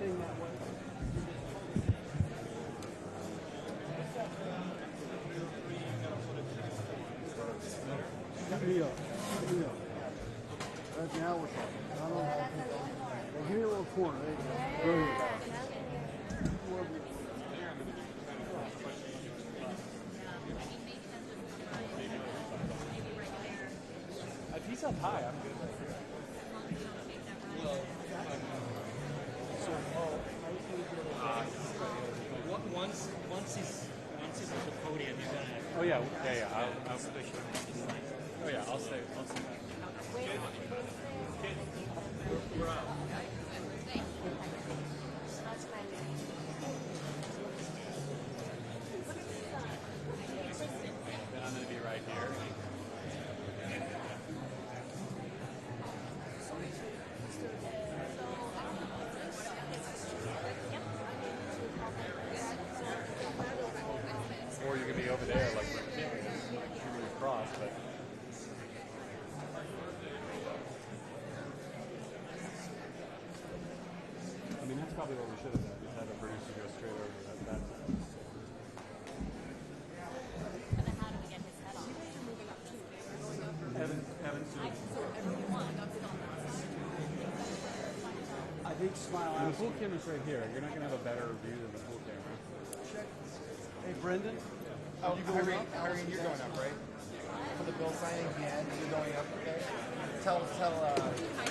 everything that way. Hit me up. Hit me up. That's now we're talking. Give me a little corner. There you go. Brilliant. If he's up high, I'm good right here. Once he's at the podium, you're gonna. Oh yeah. I'll switch him. Oh yeah, I'll stay back. We're out. Then I'm gonna be right here. Or you could be over there, like shooting across, but. I mean, that's probably what we should have done. Just had a producer go straight over to that. But then how do we get his head off? Evan, I think smile the out. pool camera's right here. You're not going to have a better view than the pool camera. Check. Hey, Brendan. Oh, You going up? Irene, you're going up, right? For the bill signing, yeah, you're going up, okay? Tell,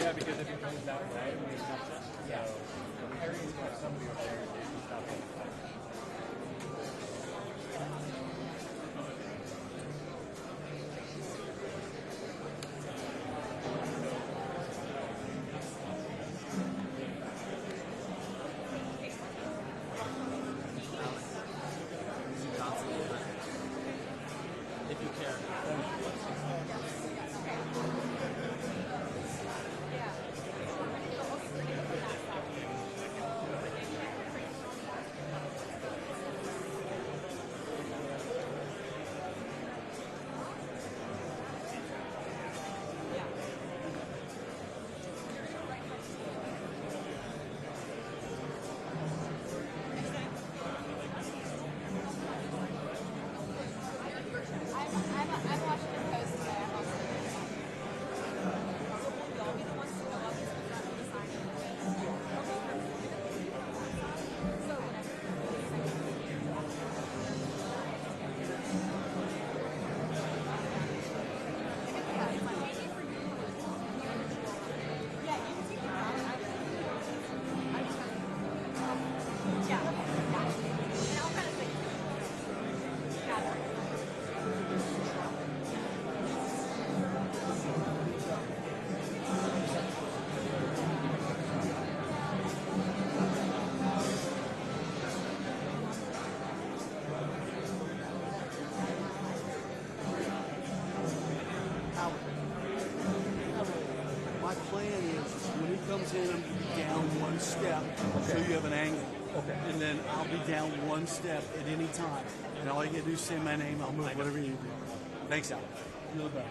Yeah, because if he comes that way, we touch it. yeah. So, Irene's going up. somebody over there is stop it. If you care. I'm watching him post today. I'm also y'all be the ones to go up and put that on the sign. So yeah, you can take it out. Yeah. And I'll kind of think. My plan is when he comes in, I'm going to be down one step so you have an angle. Okay. And then I'll be down one step at any time. And all you got to do is say my name. I'll move whatever you do. Thanks, Al. You're the best.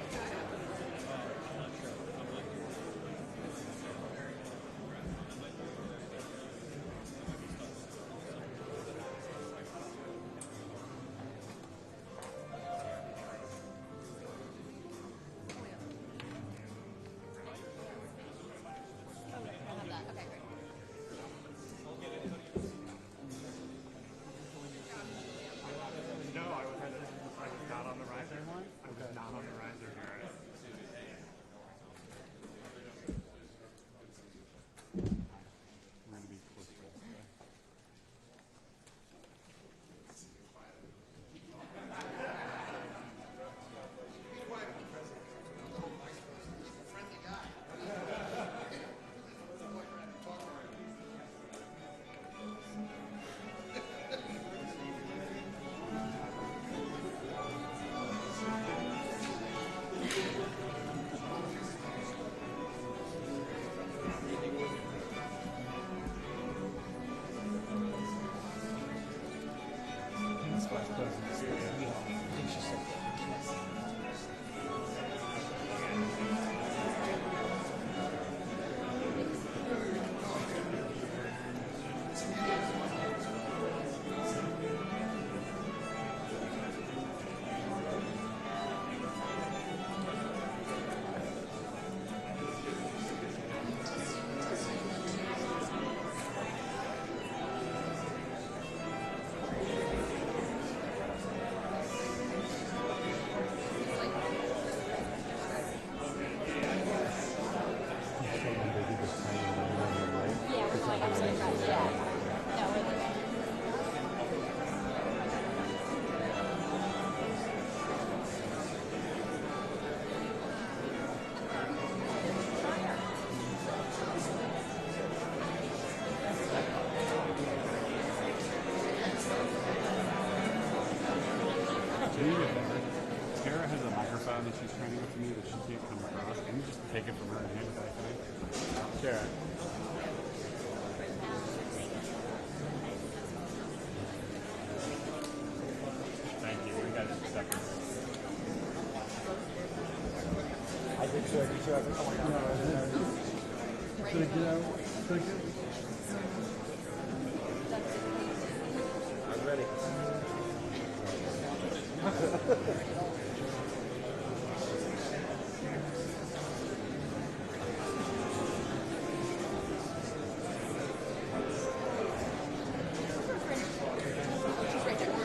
Okay, great. No, I was not on the riser. I was not on the riser here. and then she's trying to get to me, but she can't come across. Can you just take it from her and hand it back to me? Sure. Thank you. We got it separate. I think so. Did you ever come on down? Should I get out? Should I get I'm ready.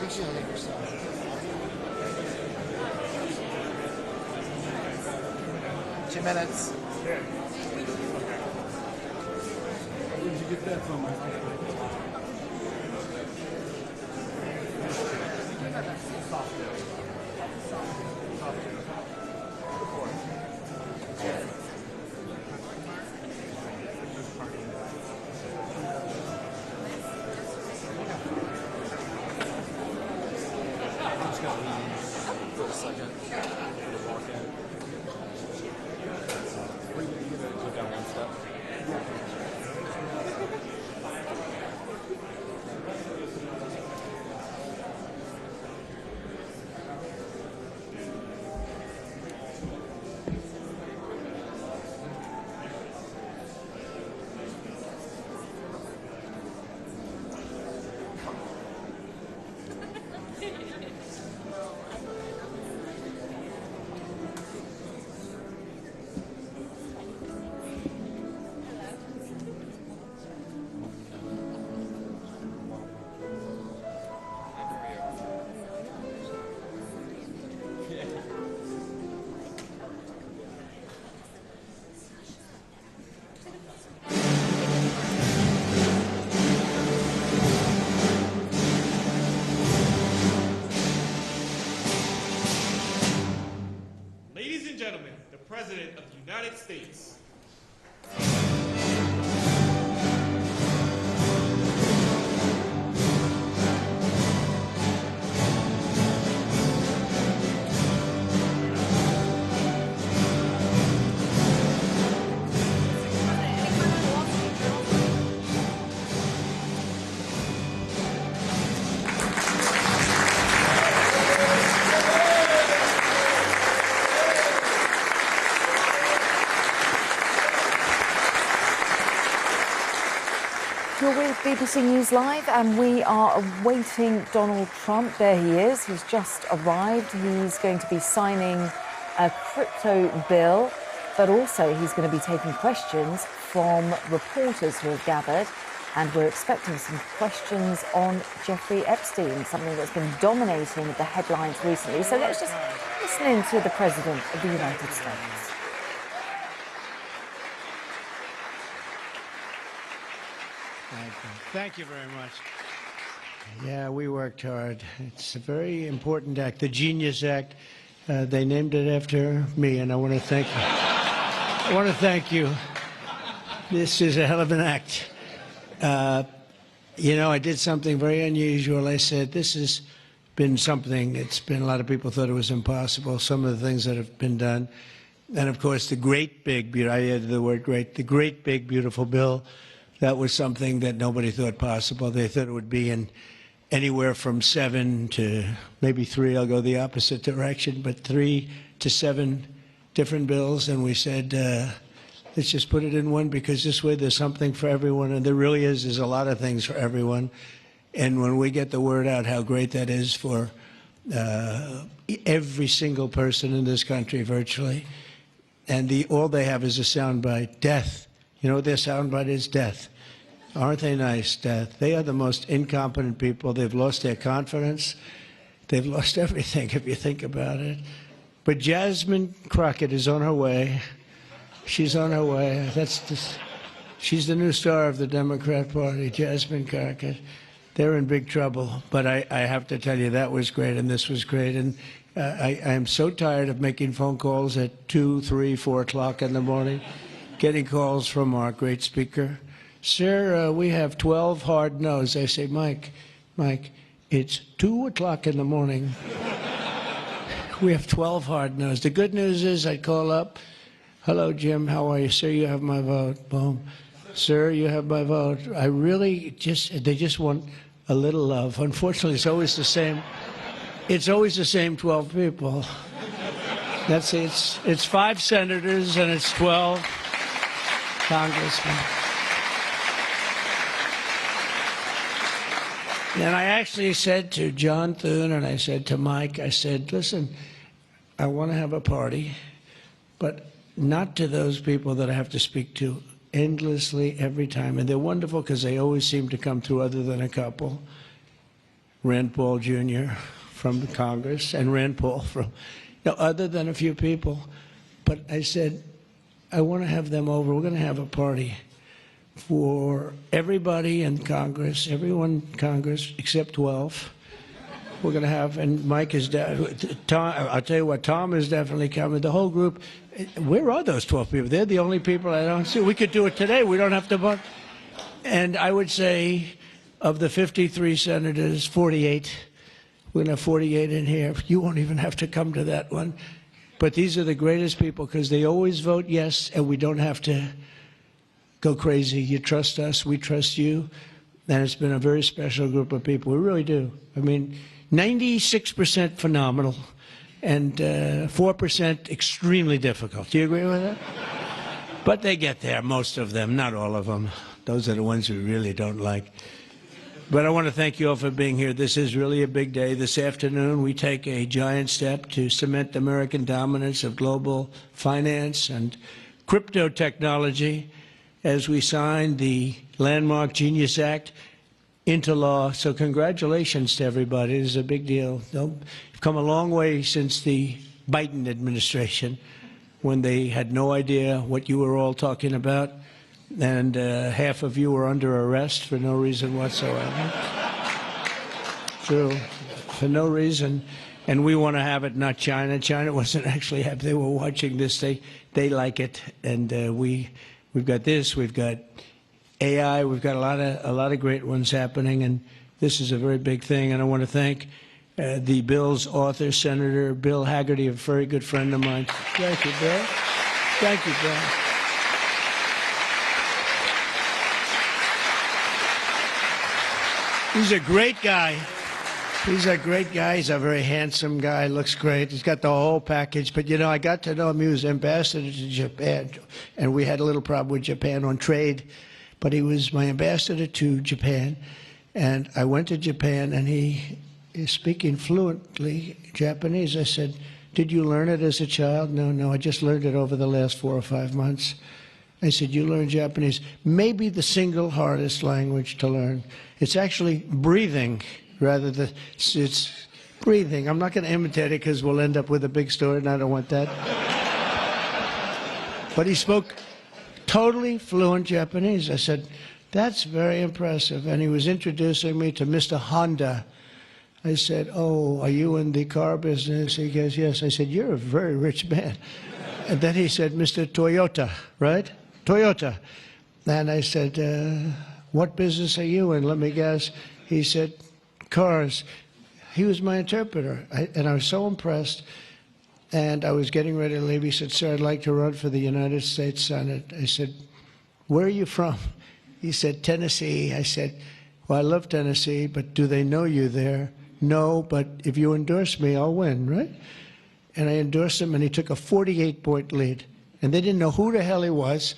She's on the other side. 2 minutes. Where did you get that from? Ladies and gentlemen, the President of the United States. You're with BBC News Live, and we are awaiting Donald Trump. There he is. He's just arrived. He's going to be signing a crypto bill, but also he's going to be taking questions from reporters who have gathered. And we're expecting some questions on Jeffrey Epstein, something that's been dominating the headlines recently. So let's just listen in to the President of the United States. Thank you very much. Yeah, we worked hard. It's a very important act, the Genius Act. They named it after me, and I want to thank you. I want to thank you. This is a hell of an act. You know, I did something very unusual. I said, this has been something, it's been, a lot of people thought it was impossible, some of the things that have been done. And of course, the great big, I added the word great, the great big beautiful bill. That was something that nobody thought possible. They thought it would be in anywhere from 7 to maybe 3. I'll go the opposite direction, but 3 to 7 different bills. And we said, let's just put it in one, because this way there's something for everyone. And there really is. There's a lot of things for everyone. And when we get the word out how great that is for every single person in this country, virtually, and all they have is a soundbite, death. You know what their soundbite is? Death. Aren't they nice? Death. They are the most incompetent people. They've lost their confidence. They've lost everything, if you think about it. But Jasmine Crockett is on her way. She's on her way. She's the new star of the Democrat Party, Jasmine Crockett. They're in big trouble. But I have to tell you, that was great, and this was great. And I am so tired of making phone calls at 2, 3, 4 o'clock in the morning, getting calls from our great speaker. Sir, we have 12 hard no's. I say, Mike, it's 2 o'clock in the morning. We have 12 hard no's. The good news is I call up, hello, Jim, how are you? Sir, you have my vote. Boom. Sir, you have my vote. I really they just want a little love. Unfortunately, it's always the same. It's always the same 12 people. That's it. It's 5 senators and it's 12 congressmen. And I actually said to John Thune and I said to Mike, I said, listen, I want to have a party, but not to those people that I have to speak to endlessly every time. And they're wonderful because they always seem to come through other than a couple. Rand Paul Jr. from the Congress and Rand Paul from, other than a few people. But I said, I want to have them over. We're going to have a party for everybody in Congress, everyone in Congress except 12. We're going to have, and Mike is, Tom, I'll tell you what, Tom is definitely coming. The whole group, where are those 12 people? They're the only people I don't see. We could do it today. We don't have to vote. And I would say of the 53 senators, 48, we're going to have 48 in here. You won't even have to come to that one. But these are the greatest people because they always vote yes, and we don't have to go crazy. You trust us, we trust you. And it's been a very special group of people. We really do. I mean, 96% phenomenal and 4% extremely difficult. Do you agree with that? But they get there, most of them, not all of them. Those are the ones we really don't like. But I want to thank you all for being here. This is really a big day. This afternoon, we take a giant step to cement American dominance of global finance and crypto technology as we sign the landmark Genius Act into law. So congratulations to everybody. This is a big deal. You've come a long way since the Biden administration when they had no idea what you were all talking about. And half of you were under arrest for no reason whatsoever. True, for no reason. And we want to have it, not China. China wasn't actually happy. They were watching this. They like it. And we've got this. We've got AI. We've got a lot of great ones happening. And this is a very big thing. And I want to thank the bill's author, Senator Bill Haggerty, a very good friend of mine. Thank you, Bill. Thank you, Bill. He's a great guy. He's a great guy. He's a very handsome guy. Looks great. He's got the whole package. But, you know, I got to know him. He was ambassador to Japan. And we had a little problem with Japan on trade. But he was my ambassador to Japan. And I went to Japan, and he is speaking fluently Japanese. I said, did you learn it as a child? No, I just learned it over the last 4 or 5 months. I said, you learned Japanese. Maybe the single hardest language to learn. It's actually breathing rather than, it's breathing. I'm not going to imitate it because we'll end up with a big story, and I don't want that. But he spoke totally fluent Japanese. I said, that's very impressive. And he was introducing me to Mr. Honda. I said, oh, are you in the car business? He goes, yes. I said, you're a very rich man. And then he said, Mr. Toyota, right? Toyota. And I said, what business are you in? Let me guess. He said, cars. He was my interpreter. And I was so impressed. And I was getting ready to leave. He said, sir, I'd like to run for the United States Senate. I said, where are you from? He said, Tennessee. I said, well, I love Tennessee, but do they know you there? No, but if you endorse me, I'll win, right? And I endorsed him, and he took a 48-point lead. And they didn't know who the hell he was.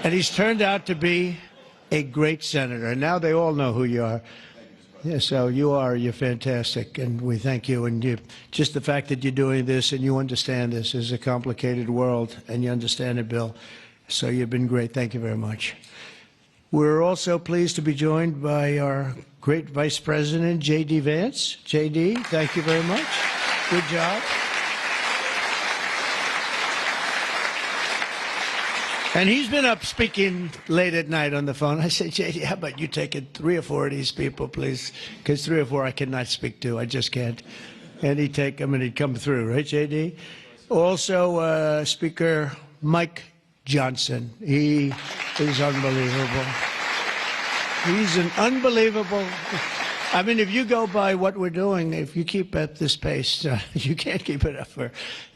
And he's turned out to be a great senator. And now they all know who you are. Yeah, so you're fantastic, and we thank you. And just the fact that you're doing this and you understand this is a complicated world, and you understand it, Bill. So you've been great. Thank you very much. We're also pleased to be joined by our great Vice President, J.D. Vance. J.D., thank you very much. Good job. And he's been up speaking late at night on the phone. I said, J.D., how about you taking 3 or 4 of these people, please? Because 3 or 4 I cannot speak to. I just can't. And he'd take them and he'd come through, right, J.D.? Also, Speaker Mike Johnson. He is unbelievable. He's an unbelievable I mean, if you go by what we're doing, if you keep at this pace, you can't keep it up for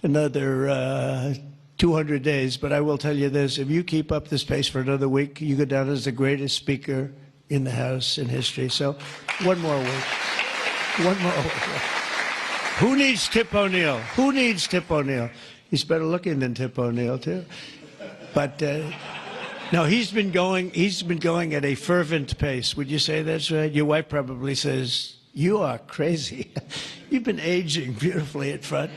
another 200 days. But I will tell you this, if you keep up this pace for another week, you go down as the greatest speaker in the House in history. So one more week. One more week. Who needs Tip O'Neill? Who needs Tip O'Neill? He's better looking than Tip O'Neill, too. But no, he's been going at a fervent pace. Would you say that's right? Your wife probably says, you are crazy. You've been aging beautifully at front.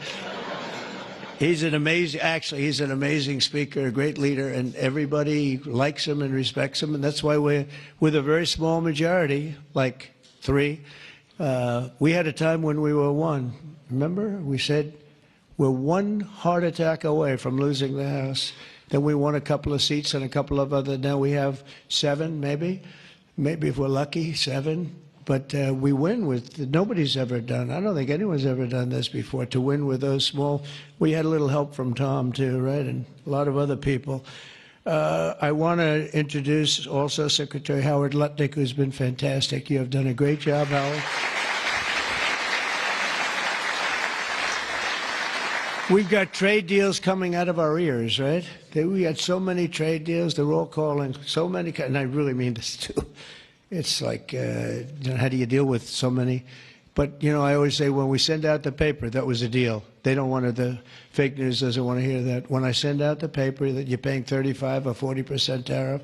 He's an amazing speaker, a great leader, and everybody likes him and respects him, and that's why we're with a very small majority, like 3. We had a time when we were 1. Remember? We said we're 1 heart attack away from losing the House. Then we won a couple of seats and a couple of other. Now we have 7, maybe if we're lucky, 7. But we win with, nobody's ever done, I don't think anyone's ever done this before, to win with those small. We had a little help from Tom, too, right, and a lot of other people. I want to introduce also Secretary Howard Lutnick, who's been fantastic. You have done a great job, Howard. We've got trade deals coming out of our ears, right? We had so many trade deals. They're all calling so many, and I really mean this, too. It's like, how do you deal with so many? But, I always say when we send out the paper, that was a deal. They don't want the fake news doesn't want to hear that. When I send out the paper that you're paying 35 or 40% tariff,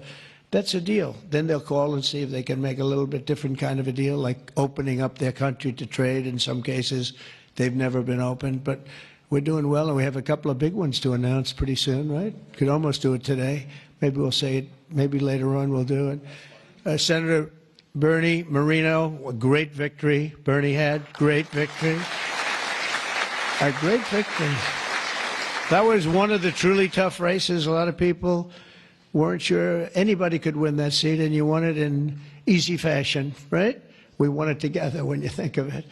that's a deal. Then they'll call and see if they can make a little bit different kind of a deal, like opening up their country to trade. In some cases, they've never been opened. But we're doing well, and we have a couple of big ones to announce pretty soon, right? Could almost do it today. Maybe we'll say it. Maybe later on we'll do it. Senator Bernie Moreno, a great victory. Bernie had great victory. A great victory. That was one of the truly tough races. A lot of people weren't sure anybody could win that seat, and you won it in easy fashion, right? We won it together when you think of it.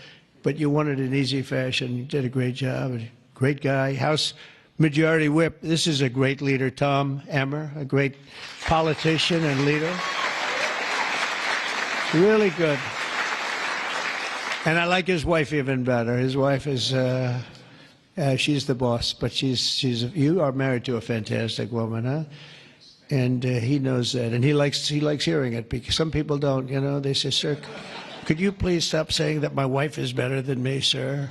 But you won it in easy fashion. You did a great job. Great guy. House Majority Whip. This is a great leader, Tom Emmer, a great politician and leader. Really good. And I like his wife even better. His wife is, she's the boss, but you are married to a fantastic woman, huh? And he knows that, and he likes hearing it, because some people don't, they say, sir, could you please stop saying that my wife is better than me, sir?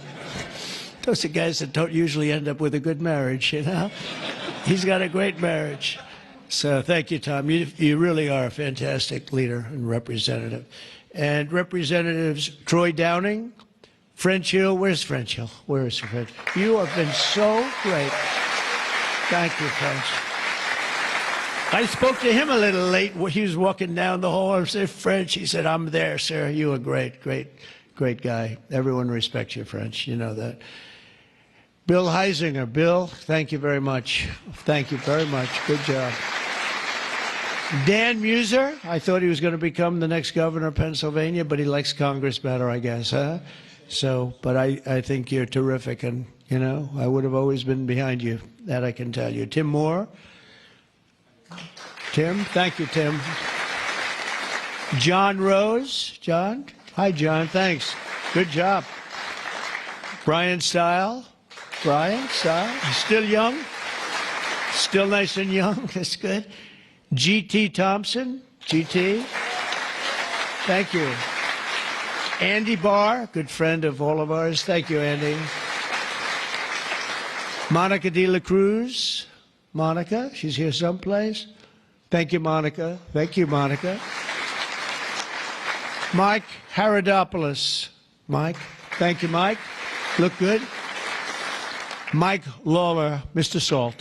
Those are guys that don't usually end up with a good marriage, He's got a great marriage. So thank you, Tom. You really are a fantastic leader and representative. And Representatives Troy Downing, French Hill. Where's French Hill? Where is French? You have been so great. Thank you, French. I spoke to him a little late. He was walking down the hall. I said, French. He said, I'm there, sir. You are great, great, great guy. Everyone respects you, French. You know that. Bill Heisinger. Bill, thank you very much. Thank you very much. Good job. Dan Muser. I thought he was going to become the next governor of Pennsylvania, but he likes Congress better, I guess, huh? So, but I think you're terrific, and, I would have always been behind you. That I can tell you. Tim Moore. Tim. Thank you, Tim. John Rose. John. Hi, John. Thanks. Good job. Brian Stile. Brian Stile. Still young. Still nice and young. That's good. G.T. Thompson. G.T. Thank you. Andy Barr, good friend of all of ours. Thank you, Andy. Monica de la Cruz. Monica, she's here someplace. Thank you, Monica. Thank you, Monica. Mike Haradopoulos. Mike. Thank you, Mike. Look good. Mike Lawler, Mr. Salt.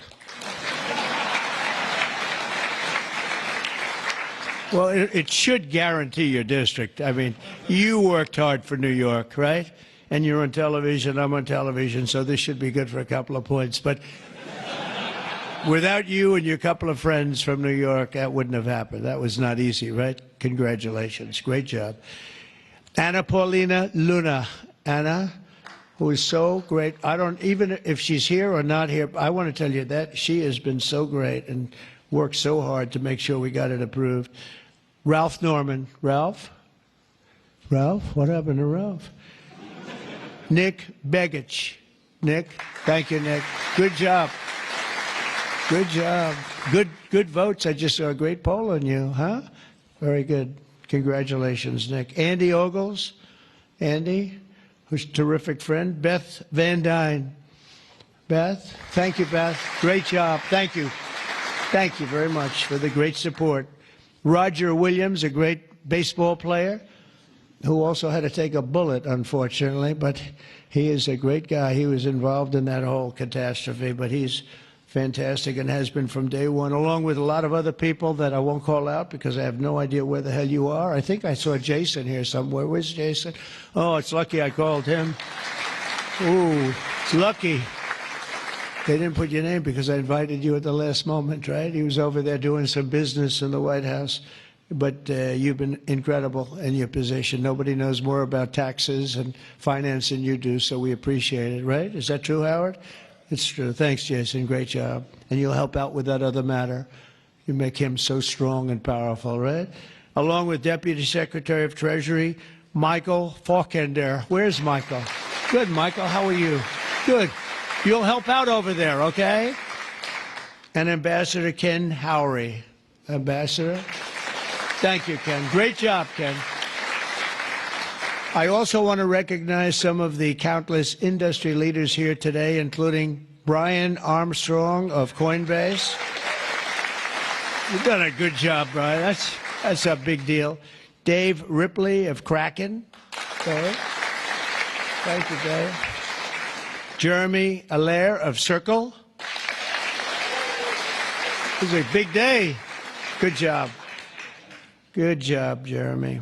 Well, it should guarantee your district. I mean, you worked hard for New York, right? And you're on television, I'm on television, so this should be good for a couple of points. But without you and your couple of friends from New York, that wouldn't have happened. That was not easy, right? Congratulations. Great job. Anna Paulina Luna. Anna, who is so great. Even if she's here or not here, I want to tell you that she has been so great and worked so hard to make sure we got it approved. Ralph Norman. Ralph? Ralph? What happened to Ralph? Nick Begich. Nick, thank you, Nick. Good job. Good job. Good votes. I just saw a great poll on you, huh? Very good. Congratulations, Nick. Andy Ogles. Andy, who's a terrific friend. Beth Van Dyne. Beth, thank you, Beth. Great job. Thank you. Thank you very much for the great support. Roger Williams, a great baseball player, who also had to take a bullet, unfortunately, but he is a great guy. He was involved in that whole catastrophe, but he's fantastic and has been from day one, along with a lot of other people that I won't call out because I have no idea where the hell you are. I think I saw Jason here somewhere. Where's Jason? Oh, it's lucky I called him. Ooh, it's lucky. They didn't put your name because I invited you at the last moment, right? He was over there doing some business in the White House. But you've been incredible in your position. Nobody knows more about taxes and finance than you do, so we appreciate it, right? Is that true, Howard? It's true. Thanks, Jason. Great job. And you'll help out with that other matter. You make him so strong and powerful, right? Along with Deputy Secretary of Treasury, Michael Faulkender. Where's Michael? Good, Michael. How are you? Good. You'll help out over there, okay? And Ambassador Ken Howry. Ambassador? Thank you, Ken. Great job, Ken. I also want to recognize some of the countless industry leaders here today, including Brian Armstrong of Coinbase. You've done a good job, Brian. That's a big deal. Dave Ripley of Kraken. Okay. Thank you, Dave. Jeremy Allaire of Circle. This is a big day. Good job. Good job, Jeremy.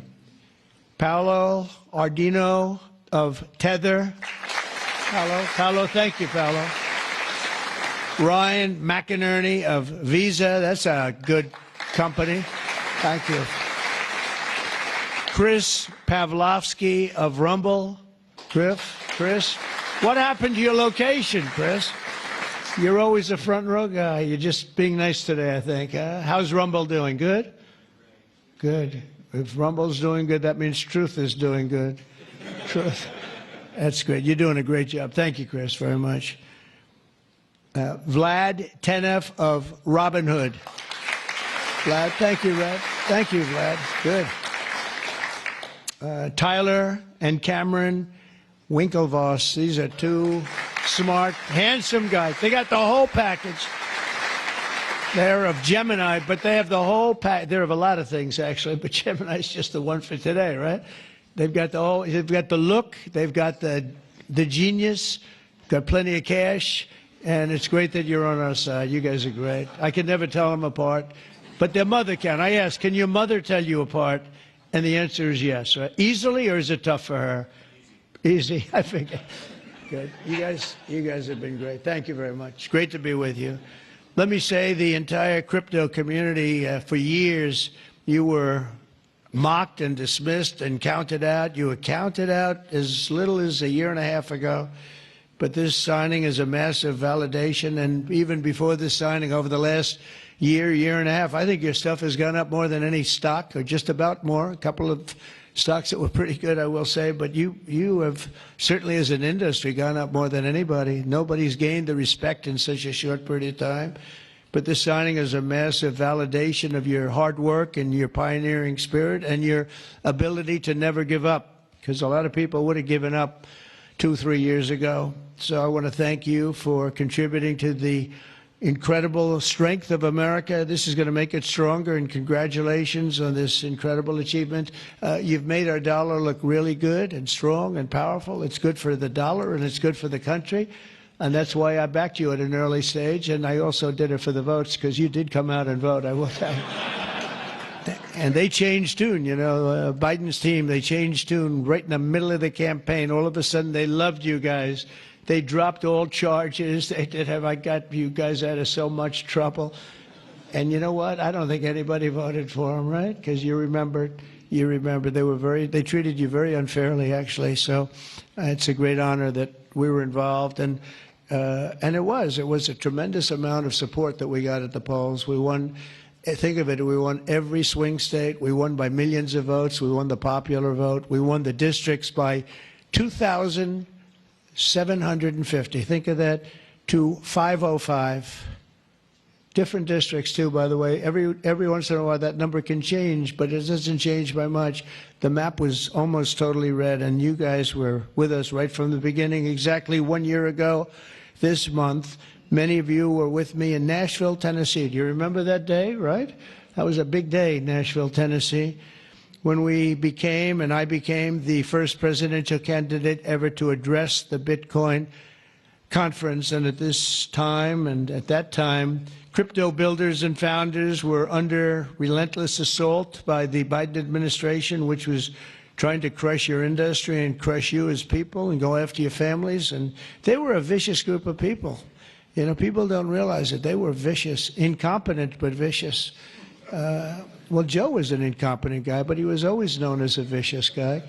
Paolo Ardino of Tether. Paolo, thank you, Paolo. Ryan McInerney of Visa. That's a good company. Thank you. Chris Pavlovsky of Rumble. Chris, what happened to your location, Chris? You're always a front row guy. You're just being nice today, I think. How's Rumble doing? Good? Good. If Rumble's doing good, that means Truth is doing good. Truth. That's great. You're doing a great job. Thank you, Chris, very much. Vlad Tenev of Robinhood. Vlad, thank you, Vlad. Thank you, Vlad. Good. Tyler and Cameron Winklevoss. These are two smart, handsome guys. They got the whole package. They're of Gemini, but they have the whole pack. They're of a lot of things, actually, but Gemini's just the one for today, right? They've got the whole, they've got the look, they've got the genius, got plenty of cash, and it's great that you're on our side. You guys are great. I can never tell them apart, but their mother can. I asked, can your mother tell you apart? And the answer is yes. Right? Easily, or is it tough for her? Easy, I figure. Good. You guys have been great. Thank you very much. Great to be with you. Let me say the entire crypto community, for years, you were mocked and dismissed and counted out. You were counted out as little as a year and a half ago. But this signing is a massive validation. And even before this signing, over the last year and a half, I think your stuff has gone up more than any stock, or just about more. A couple of stocks that were pretty good, I will say. But you have certainly, as an industry, gone up more than anybody. Nobody's gained the respect in such a short period of time. But this signing is a massive validation of your hard work and your pioneering spirit and your ability to never give up, because a lot of people would have given up 2-3 years ago. So I want to thank you for contributing to the incredible strength of America. This is going to make it stronger, and congratulations on this incredible achievement. You've made our dollar look really good and strong and powerful. It's good for the dollar and it's good for the country. And that's why I backed you at an early stage, and I also did it for the votes, because you did come out and vote, I will tell you. And they changed tune, you know, Biden's team, they changed tune right in the middle of the campaign. All of a sudden, they loved you guys. They dropped all charges. They did have, I got you guys out of so much trouble. And you know what? I don't think anybody voted for them, right? Because you remember they treated you very unfairly, actually. So it's a great honor that we were involved. And it was a tremendous amount of support that we got at the polls. We won think of it, we won every swing state. We won by millions of votes. We won the popular vote. We won the districts by 2,750. Think of that, to 505. Different districts, too, by the way. Every once in a while, that number can change, but it doesn't change by much. The map was almost totally red, and you guys were with us right from the beginning. Exactly 1 year ago this month, many of you were with me in Nashville, Tennessee. Do you remember that day, right? That was a big day, Nashville, Tennessee, when we became, and I became, the first presidential candidate ever to address the Bitcoin conference. And at this time, and at that time, crypto builders and founders were under relentless assault by the Biden administration, which was trying to crush your industry and crush you as people and go after your families. And they were a vicious group of people. You know, people don't realize it. They were vicious, incompetent, but vicious. Well, Joe was an incompetent guy, but he was always known as a vicious guy.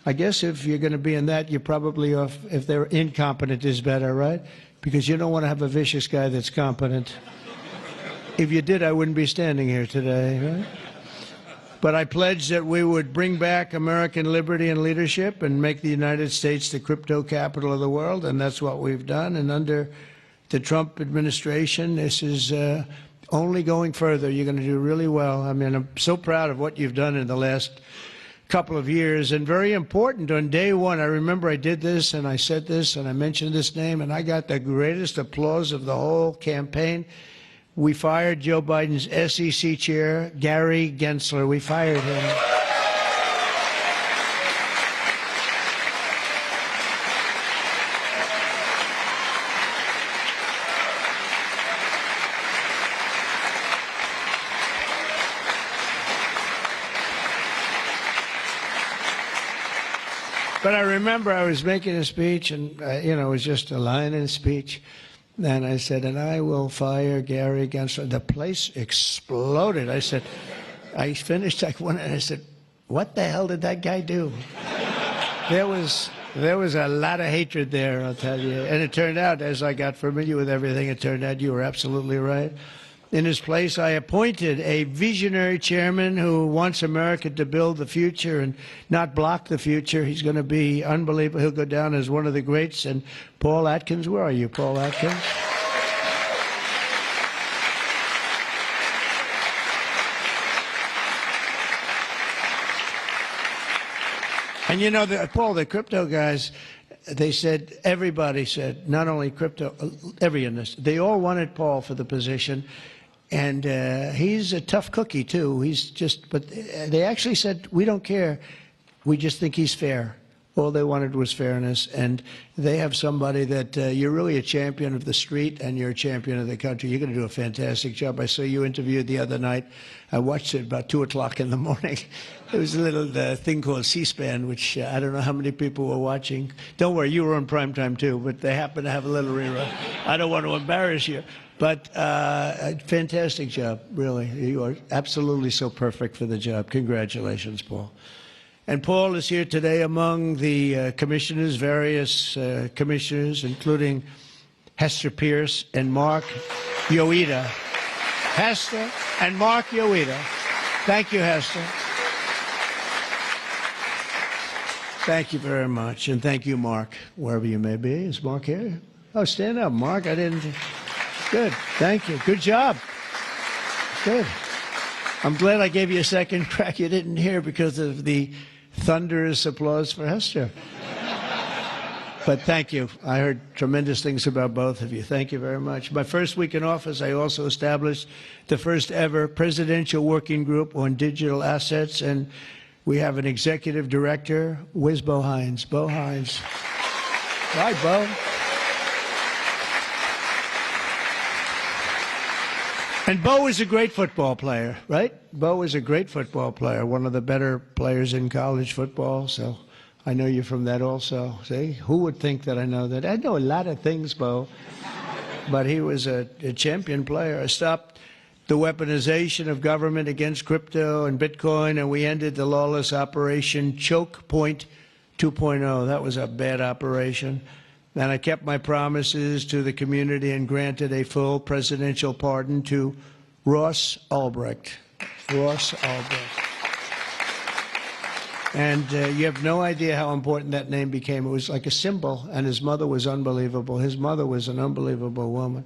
I guess if you're going to be in that, you're probably off, if they're incompetent is better, right? Because you don't want to have a vicious guy that's competent. If you did, I wouldn't be standing here today, right? But I pledged that we would bring back American liberty and leadership and make the United States the crypto capital of the world, and that's what we've done. And under the Trump administration, this is only going further. You're going to do really well. I mean, I'm so proud of what you've done in the last couple of years, and very important. On day one, I remember I did this, and I said this, and I mentioned this name, and I got the greatest applause of the whole campaign. We fired Joe Biden's SEC chair, Gary Gensler. We fired him. But I remember I was making a speech, and, you know, it was just a line in a speech. And I said, and I will fire Gary Gensler. The place exploded. I said, I finished like one, and I said, what the hell did that guy do? There was a lot of hatred there, I'll tell you. And it turned out, as I got familiar with everything, it turned out you were absolutely right. In his place, I appointed a visionary chairman who wants America to build the future and not block the future. He's going to be unbelievable. He'll go down as one of the greats. And Paul Atkins, where are you, Paul Atkins? And you know, Paul, the crypto guys, they said, everybody said, not only crypto, every industry, they all wanted Paul for the position. And he's a tough cookie, too. He's just, but they actually said, we don't care. We just think he's fair. All they wanted was fairness. And they have somebody that you're really a champion of the street and you're a champion of the country. You're going to do a fantastic job. I saw you interviewed the other night. I watched it about 2 o'clock in the morning. There was a little thing called C-SPAN, which I don't know how many people were watching. Don't worry, you were on primetime, too, but they happen to have a little rerun. I don't want to embarrass you. But a fantastic job, really. You are absolutely so perfect for the job. Congratulations, Paul. And Paul is here today among the commissioners, various commissioners, including Hester Pierce and Mark Yoida. Hester and Mark Yoida. Thank you, Hester. Thank you very much. And thank you, Mark, wherever you may be. Is Mark here? Oh, stand up, Mark. I didn't... Good. Thank you. Good job. Good. I'm glad I gave you a second crack you didn't hear because of the thunderous applause for Hester. But thank you. I heard tremendous things about both of you. Thank you very much. My first week in office, I also established the first ever presidential working group on digital assets, and we have an executive director. Where's Bo Hines? Bo Hines. Hi, Bo. And Bo is a great football player, right? Bo is a great football player, one of the better players in college football. So I know you're from that also. See, who would think that I know that? I know a lot of things, Bo. But he was a champion player. I stopped the weaponization of government against crypto and Bitcoin, and we ended the lawless operation Choke Point 2.0. That was a bad operation. And I kept my promises to the community and granted a full presidential pardon to Ross Ulbricht. Ross Ulbricht. And you have no idea how important that name became. It was like a symbol, and his mother was unbelievable. His mother was an unbelievable woman,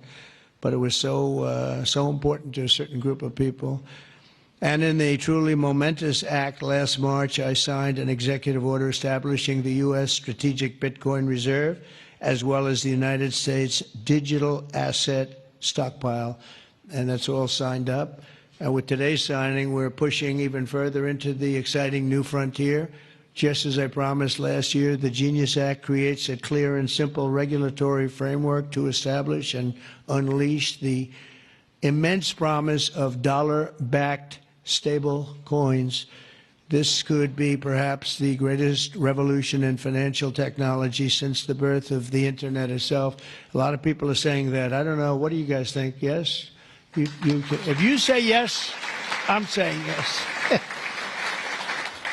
but it was so important to a certain group of people. And in the truly momentous act last March, I signed an executive order establishing the U.S. Strategic Bitcoin Reserve, as well as the United States Digital Asset Stockpile. And that's all signed up. And with today's signing, we're pushing even further into the exciting new frontier. Just as I promised last year, the Genius Act creates a clear and simple regulatory framework to establish and unleash the immense promise of dollar-backed stable coins. This could be perhaps the greatest revolution in financial technology since the birth of the Internet itself. A lot of people are saying that. I don't know. What do you guys think? Yes? If you say yes, I'm saying yes.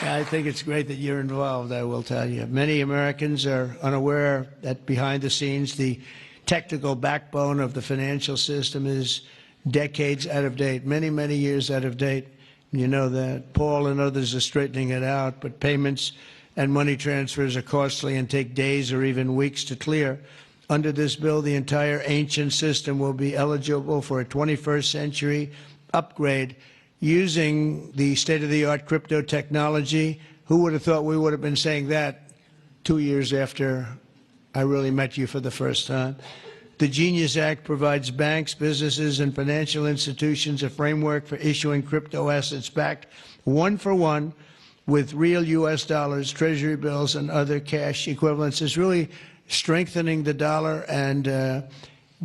I think it's great that you're involved, I will tell you. Many Americans are unaware that behind the scenes, the technical backbone of the financial system is decades out of date, many, many years out of date. You know that. Paul and others are straightening it out, but payments and money transfers are costly and take days or even weeks to clear. Under this bill, the entire ancient system will be eligible for a 21st century upgrade using the state-of-the-art crypto technology. Who would have thought we would have been saying that 2 years after I really met you for the first time? The Genius Act provides banks, businesses, and financial institutions a framework for issuing crypto assets backed one-for-one with real U.S. dollars, treasury bills, and other cash equivalents. It's really strengthening the dollar and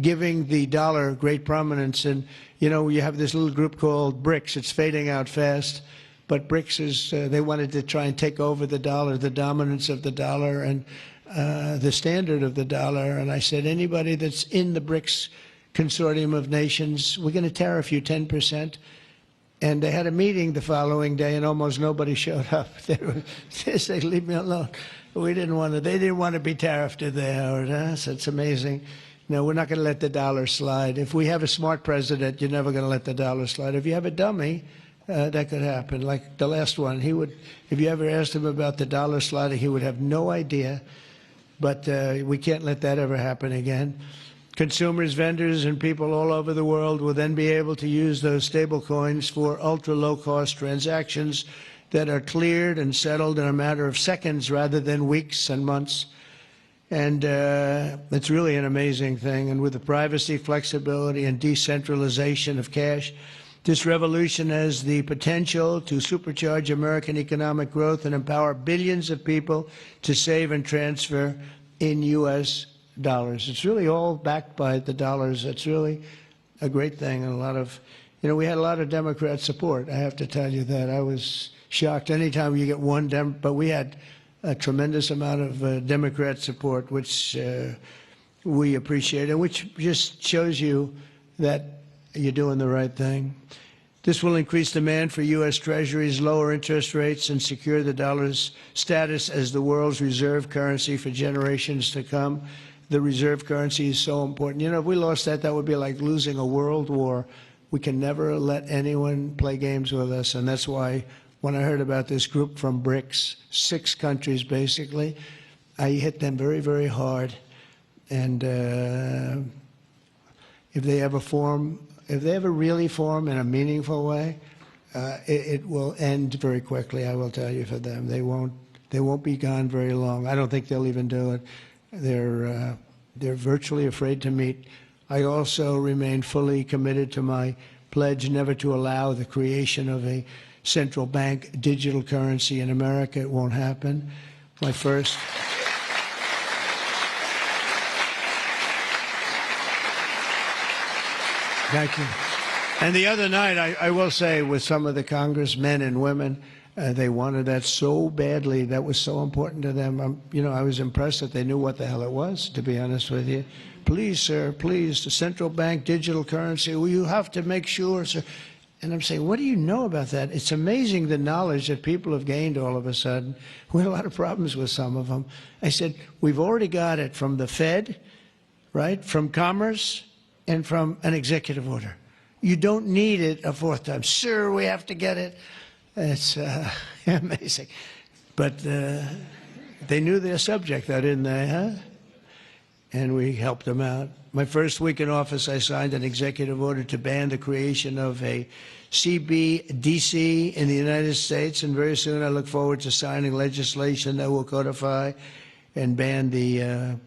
giving the dollar great prominence. And, you know, you have this little group called BRICS. It's fading out fast. But BRICS is, they wanted to try and take over the dollar, the dominance of the dollar and the standard of the dollar. And I said, anybody that's in the BRICS consortium of nations, we're going to tariff you 10%. And they had a meeting the following day, and almost nobody showed up. They said, leave me alone. We didn't want to. They didn't want to be tariffed, did they, Howard? Huh? So it's amazing. No, we're not going to let the dollar slide. If we have a smart president, you're never going to let the dollar slide. If you have a dummy, that could happen. Like the last one, he would. If you ever asked him about the dollar sliding, he would have no idea. But we can't let that ever happen again. Consumers, vendors, and people all over the world will then be able to use those stable coins for ultra-low-cost transactions that are cleared and settled in a matter of seconds rather than weeks and months. And it's really an amazing thing. And with the privacy, flexibility, and decentralization of cash, this revolution has the potential to supercharge American economic growth and empower billions of people to save and transfer in U.S. dollars. It's really all backed by the dollars. It's really a great thing. And a lot of, you know, we had a lot of Democrat support. I have to tell you that. I was shocked anytime you get one but we had a tremendous amount of Democrat support, which we appreciate, and which just shows you that you're doing the right thing. This will increase demand for U.S. Treasuries, lower interest rates, and secure the dollar's status as the world's reserve currency for generations to come. The reserve currency is so important. You know, if we lost that, that would be like losing a world war. We can never let anyone play games with us, and that's why when I heard about this group from BRICS, 6 countries basically, I hit them very, very hard. And if they ever really form in a meaningful way, it will end very quickly, I will tell you, for them. They won't be gone very long. I don't think they'll even do it. They're virtually afraid to meet. I also remain fully committed to my pledge never to allow the creation of a central bank digital currency in America. It won't happen. My first. Thank you. And the other night, I will say, with some of the congressmen and women, they wanted that so badly. That was so important to them. You know, I was impressed that they knew what the hell it was, to be honest with you. Please, sir, please, the central bank digital currency, well, you have to make sure, sir. And I'm saying, what do you know about that? It's amazing the knowledge that people have gained all of a sudden. We had a lot of problems with some of them. I said, we've already got it from the Fed, right, from Commerce, and from an executive order. You don't need it a fourth time. Sir, we have to get it. It's amazing. But they knew their subject, though, didn't they, huh? And we helped them out. My first week in office, I signed an executive order to ban the creation of a CBDC in the United States, and very soon I look forward to signing legislation that will codify and ban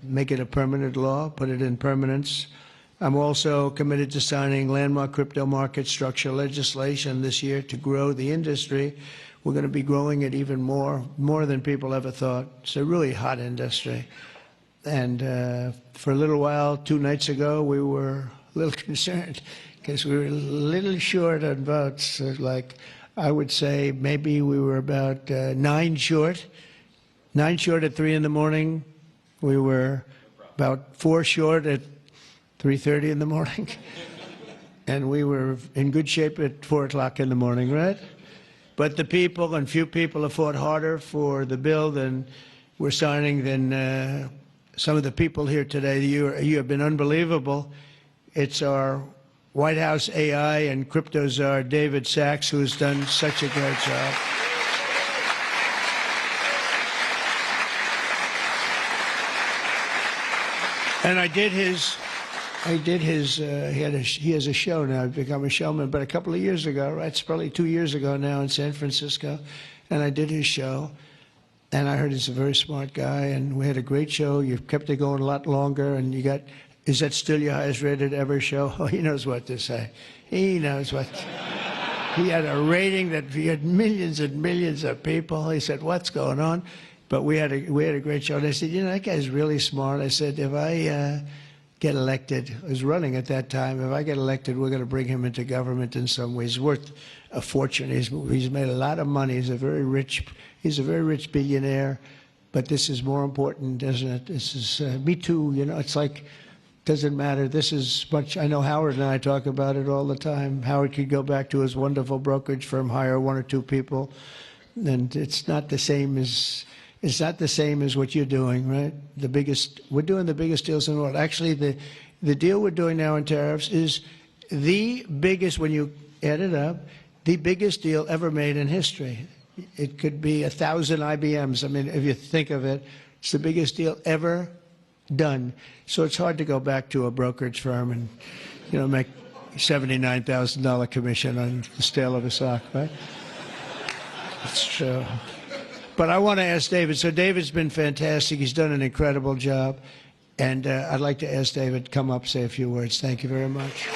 make it a permanent law, put it in permanence. I'm also committed to signing landmark crypto market structure legislation this year to grow the industry. We're going to be growing it even more than people ever thought. It's a really hot industry. And for a little while, 2 nights ago, we were a little concerned because we were a little short on votes. Like, I would say maybe we were about 9 short. 9 short at 3 in the morning. We were about 4 short at 3:30 in the morning. And we were in good shape at 4 o'clock in the morning, right? But the people, and few people, have fought harder for the bill than we're signing than some of the people here today. You have been unbelievable. It's our White House AI and crypto czar, David Sachs, who has done such a great job. And he has a show now. I've become a showman, but a couple of years ago, right? It's probably 2 years ago now in San Francisco, and I did his show. And I heard he's a very smart guy, and we had a great show. You've kept it going a lot longer, and is that still your highest rated ever show? Oh, he knows what to say. He knows what. He had a rating that he had millions and millions of people. He said, "What's going on?" But we had a great show. And I said, that guy's really smart. I said, if I get elected, I was running at that time, if I get elected, we're going to bring him into government in some ways. He's worth a fortune. He's made a lot of money. He's a very rich billionaire. But this is more important, isn't it? This is, me too, it's like, doesn't matter. This is much, I know Howard and I talk about it all the time. Howard could go back to his wonderful brokerage firm, hire 1 or 2 people, and it's not the same as what you're doing, right? We're doing the biggest deals in the world. Actually, the deal we're doing now in tariffs is the biggest, when you add it up, the biggest deal ever made in history. It could be 1,000 IBMs. I mean, if you think of it, it's the biggest deal ever done. So it's hard to go back to a brokerage firm and, make $79,000 commission on the sale of a stock, right? It's true. But I want to ask David. So David's been fantastic. He's done an incredible job. And I'd like to ask David to come up, say a few words. Thank you very much.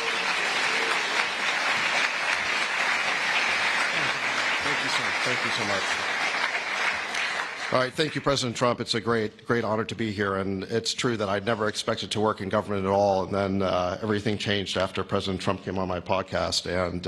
Thank you, sir. Thank you so much. All right, thank you, President Trump. It's a great honor to be here, and it's true that I'd never expected to work in government at all, and then everything changed after President Trump came on my podcast, and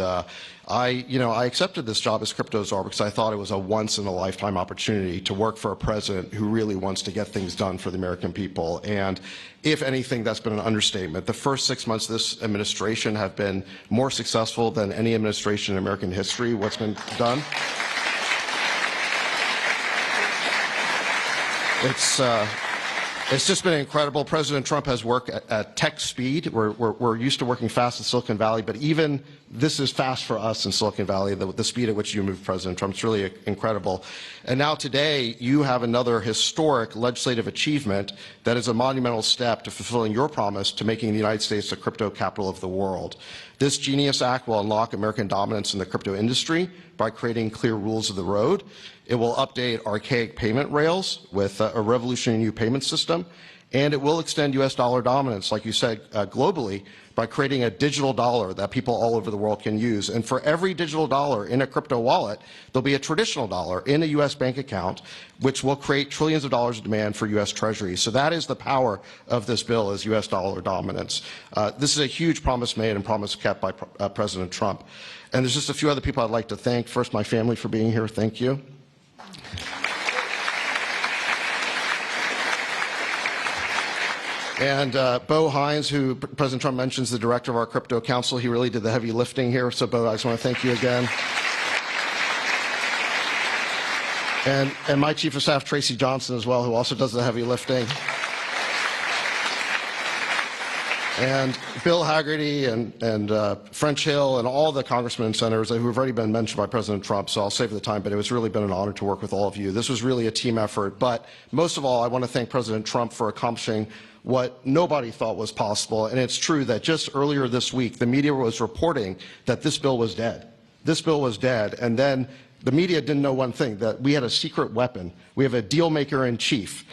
I accepted this job as crypto czar because I thought it was a once-in-a-lifetime opportunity to work for a president who really wants to get things done for the American people, and if anything, that's been an understatement. The first 6 months of this administration have been more successful than any administration in American history. What's been done? It's just been incredible. President Trump has worked at tech speed. We're used to working fast in Silicon Valley, but even this is fast for us in Silicon Valley, the speed at which you move, President Trump. It's really incredible. And now today, you have another historic legislative achievement that is a monumental step to fulfilling your promise to making the United States the crypto capital of the world. This Genius Act will unlock American dominance in the crypto industry by creating clear rules of the road. It will update archaic payment rails with a revolutionary new payment system, and it will extend U.S. dollar dominance, like you said, globally, by creating a digital dollar that people all over the world can use. And for every digital dollar in a crypto wallet, there'll be a traditional dollar in a U.S. bank account, which will create trillions of dollars of demand for U.S. Treasury. So that is the power of this bill, is U.S. dollar dominance. This is a huge promise made and promise kept by President Trump. And there's just a few other people I'd like to thank. First, my family for being here. Thank you. And Bo Hines, who President Trump mentions, the director of our crypto council, he really did the heavy lifting here. So, Bo, I just want to thank you again. And my chief of staff, Tracy Johnson, as well, who also does the heavy lifting. And Bill Hagerty and French Hill and all the congressmen and senators who have already been mentioned by President Trump, so I'll save the time, but it was really been an honor to work with all of you. This was really a team effort, but most of all, I want to thank President Trump for accomplishing what nobody thought was possible, and it's true that just earlier this week, the media was reporting that this bill was dead. This bill was dead, and then the media didn't know one thing, that we had a secret weapon. We have a deal maker in chief.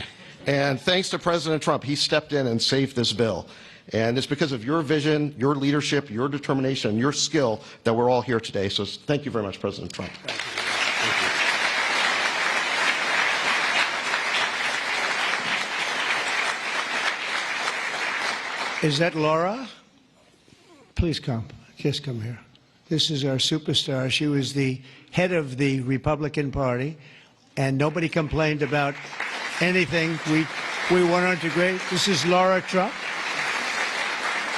And thanks to President Trump, he stepped in and saved this bill. And it's because of your vision, your leadership, your determination, your skill that we're all here today. So thank you very much, President Trump. Thank you. Is that Laura? Please come. Just come here. This is our superstar. She was the head of the Republican Party, and nobody complained about anything. We went on to great. This is Laura Trump,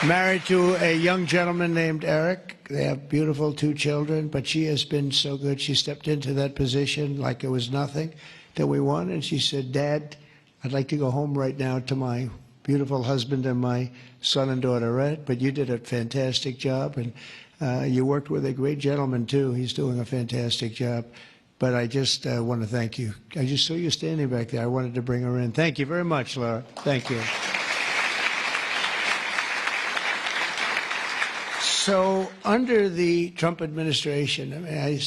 married to a young gentleman named Eric. They have beautiful 2 children, but she has been so good. She stepped into that position like it was nothing that we won, and she said, Dad, I'd like to go home right now to my beautiful husband and my son and daughter, right? But you did a fantastic job, and you worked with a great gentleman, too. He's doing a fantastic job. But I just want to thank you. I just saw you standing back there. I wanted to bring her in. Thank you very much, Laura. Thank you. So under the Trump administration, I mean,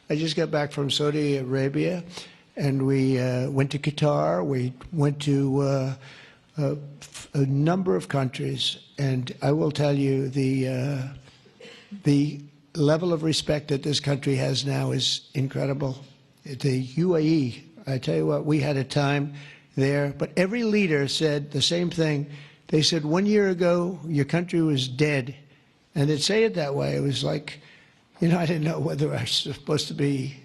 I just got back from Saudi Arabia, and we went to Qatar. We went to a number of countries, and I will tell you the level of respect that this country has now is incredible. The UAE, I tell you what, we had a time there, but every leader said the same thing. They said 1 year ago, your country was dead. And they'd say it that way. It was like, you know, I didn't know whether I was supposed to be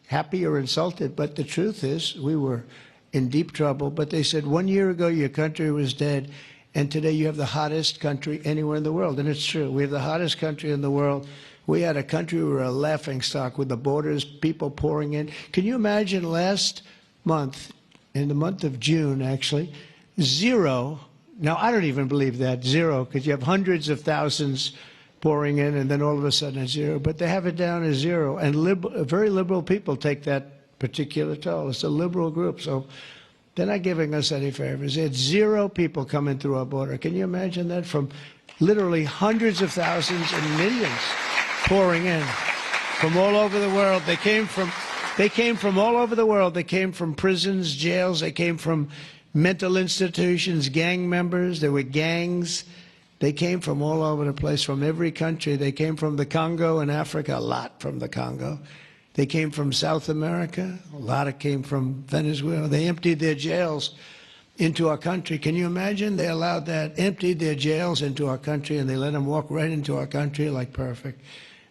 happy or insulted, but the truth is we were in deep trouble. But they said 1 year ago, your country was dead. And today you have the hottest country anywhere in the world. And it's true. We have the hottest country in the world. We had a country, we were a laughingstock with the borders, people pouring in. Can you imagine last month, in the month of June, actually, 0. Now, I don't even believe that, 0, because you have hundreds of thousands pouring in, and then all of a sudden it's 0. But they have it down as 0. And very liberal people take that particular toll. It's a liberal group. So they're not giving us any favors. It's 0 people coming through our border. Can you imagine that? From literally hundreds of thousands and millions pouring in from all over the world. They came from all over the world. They came from prisons, jails. They came from mental institutions, gang members. There were gangs. They came from all over the place, from every country. They came from the Congo in Africa, a lot from the Congo. They came from South America. A lot came from Venezuela. They emptied their jails into our country. Can you imagine? They allowed that, emptied their jails into our country, and they let them walk right into our country like perfect.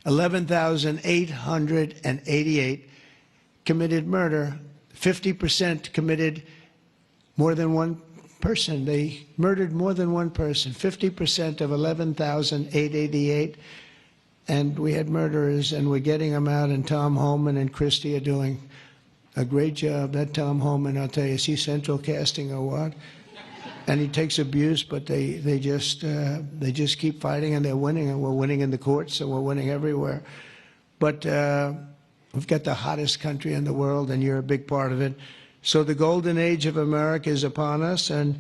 11,888 committed murder. 50% committed more than one person. They murdered more than one person. 50% of 11,888. And we had murderers, and we're getting them out, and Tom Homan and Christie are doing a great job. That Tom Homan, I'll tell you, is he central casting or what? And he takes abuse, but they just keep fighting, and they're winning, and we're winning in the courts, and we're winning everywhere. But we've got the hottest country in the world, and you're a big part of it. So the golden age of America is upon us, and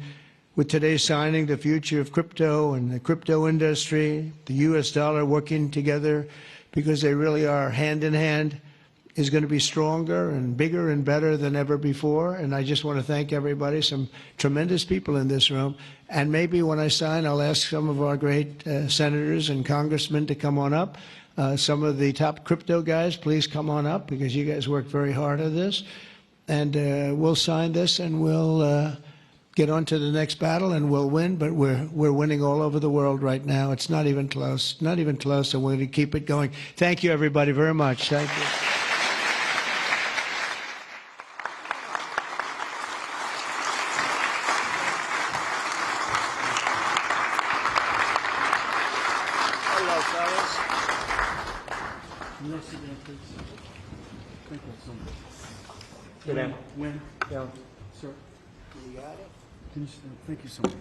with today's signing, the future of crypto and the crypto industry, the U.S. dollar working together, because they really are hand in hand, is going to be stronger and bigger and better than ever before. And I just want to thank everybody, some tremendous people in this room. And maybe when I sign, I'll ask some of our great senators and congressmen to come on up. Some of the top crypto guys, please come on up, because you guys worked very hard at this. And we'll sign this, and we'll get on to the next battle, and we'll win. But we're winning all over the world right now. It's not even close, not even close, and we're going to keep it going. Thank you, everybody, very much. Thank you. Hello, fellas. Can you sit down, please? Thank you so much. Sit down. When? Down. Sir? You got it? Can you sit down? Thank you so much.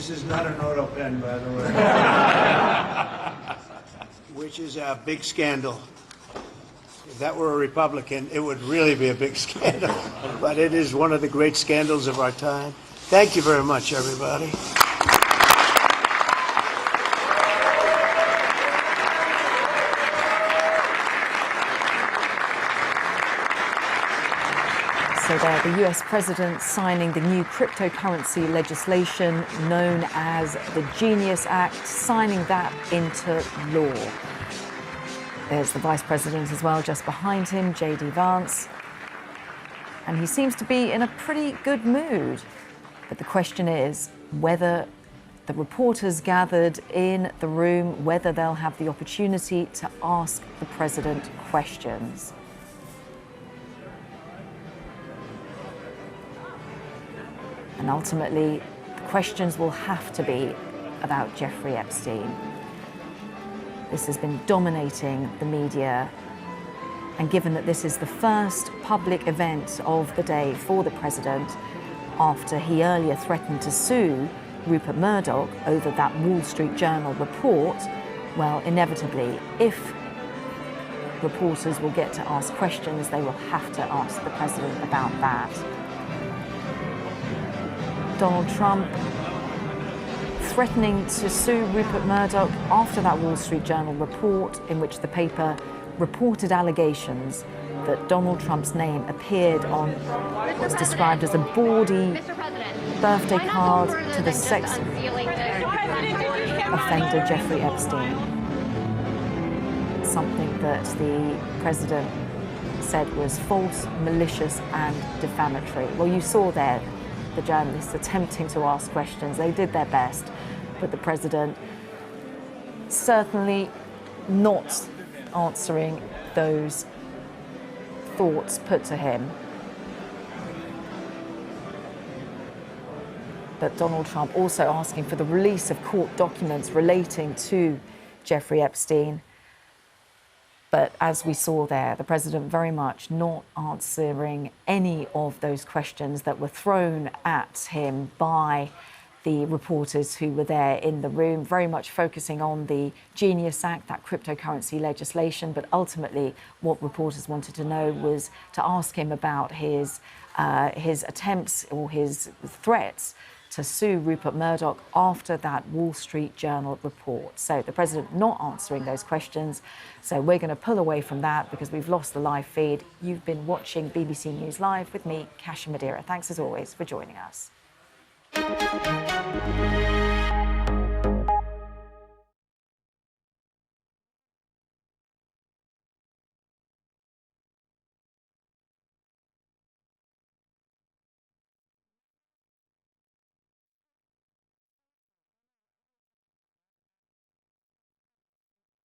This is not an auto pen, by the way. Which is a big scandal. If that were a Republican, it would really be a big scandal. But it is one of the great scandals of our time. Thank you very much, everybody. So there, the US president signing the new cryptocurrency legislation known as the Genius Act, signing that into law. There's the vice president as well, just behind him, J.D. Vance. And he seems to be in a pretty good mood. But the question is whether the reporters gathered in the room, whether they'll have the opportunity to ask the president questions. And ultimately, the questions will have to be about Jeffrey Epstein. This has been dominating the media. And given that this is the first public event of the day for the president, after he earlier threatened to sue Rupert Murdoch over that Wall Street Journal report, well, inevitably, if reporters will get to ask questions, they will have to ask the president about that. Donald Trump threatening to sue Rupert Murdoch after that Wall Street Journal report in which the paper reported allegations that Donald Trump's name appeared on what's described as a bawdy birthday card to the sex offender Jeffrey Epstein. Something that the president said was false, malicious and defamatory. Well, you saw there the journalists attempting to ask questions. They did their best, but the president certainly not answering those thoughts put to him. But Donald Trump also asking for the release of court documents relating to Jeffrey Epstein. But as we saw there, the president very much not answering any of those questions that were thrown at him by the reporters who were there in the room, very much focusing on the Genius Act, that cryptocurrency legislation. But ultimately, what reporters wanted to know was to ask him about his attempts or his threats to sue Rupert Murdoch after that Wall Street Journal report. So the president not answering those questions. So we're going to pull away from that because we've lost the live feed. You've been watching BBC News Live with me, Kasia Madera. Thanks as always for joining us.